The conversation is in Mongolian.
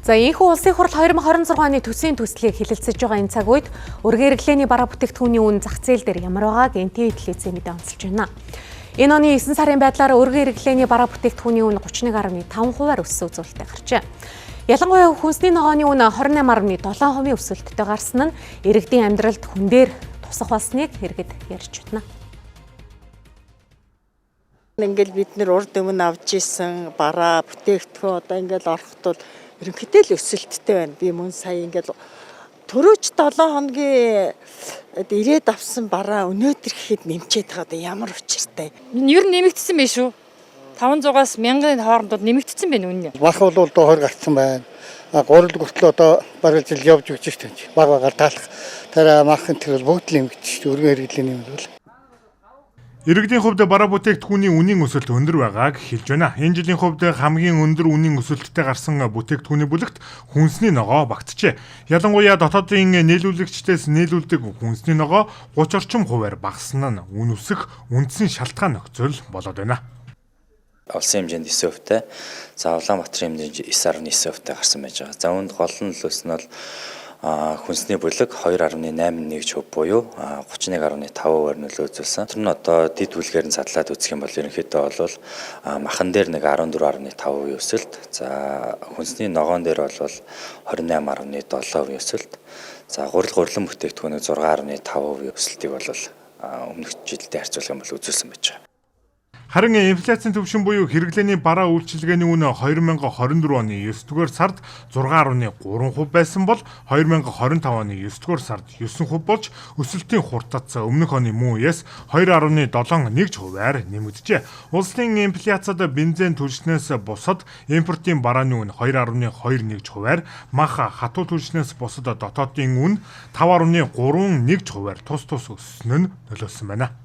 За энэхүү улсын хурал 2026 оны төсвийн төслийг хэлэлцэж байгаа энэ цаг үед ургийн хэрэглээний бараа бүтээгдэхүүний үн зах зээл дээр ямар байгааг НТV телевизээ мэдээ онцолж байна. Энэ оны 9 сарын байдлаар ургийн хэрэглээний бараа бүтээгдэхүүний үн 31.5% өссөн үзүүлэлттэй гарчээ. Ялангуяа хүнсний ногооны үн 28.7% өсөлттэй гарсан нь иргэдийн амьдралд хүн дээр тусах болсныг хэрэгэд ярьж байна. Ингээл бид нэр урд өмнө авч исэн бараа бүтээгдэхүүн одоо ингээл ороход бол ерөнхийдөө л өсөлттэй байна. Би мөн сая ингээл төрөөч 7 хоногийн ирээд авсан бараа өнөөдөр гэхэд нэмчээд байгаа ямар учиртай. Ер нь нэмэгдсэн байх шүү. 500-аас 1000-ын хоорондод нэмэгдсэн байна үнэ. Бах бол одоо 20 гарсан байна. 3 хүртэл одоо бараг жил явж өгч шүү дээ. Баг багаар таалах тараа махын тэр бүгд л нэмэгдэж шүү. Өргөн хэрэглээний юм бол. Иргэдийн хувьд бараа бүтээгдэхүүний үнийн өсөлт өндөр байгааг хэлж байна. Энэ жилийн хувьд хамгийн өндөр үнийн өсөлттэй гарсан бүтээгдэхүүний бүлэгт хүнсний ногоо багтжээ. Ялангуяа дотоодын нийлүүлэгчдээс нийлүүлдэг хүнсний ногоо 30 орчим хувиар багассан нь үн өсөх үндсэн шалтгаан нөхцөл болоод байна. Улсын хэмжээнд 9%-тэй, за Улаанбаатарын хэмжээнд 9.9%-тэй гарсан байж байгаа. За үүнд гол нь л өснө бол хүнсний бүлэг 2.81% буюу 31.5%-аар нөлөө үзүүлсэн. Тэр нь одоо дид бүлгээр нь задлаад үзэх юм бол ерөнхийдөө бол махан дээр нэг 14.5% өсөлт, за хүнсний ногоон дээр бол 28.7% өсөлт, за гурилан бүтээгдэхүүний 6.5% өсөлтийг бол өмнөх жилдээ харьцуулах юм бол үзүүлсэн байж байгаа. Харин инфляцийн төвшин буюу хэрэглээний бараа үйлчилгээний үн 2024 оны 9-р сард 6.3% байсан бол 2025 оны 9-р сард 9% болж өсөлтийн хурдц өмнөх оны мөн үеэс 2.71%-аар нэмэгджээ. Улсын инфляцид бензин түлшнээс бусад импортын барааны үн 2.21%-аар, мах хатуу түлшнээс бусад дотоодын үн 5.31%-аар тус өссөн нь нөлөөлсөн байна.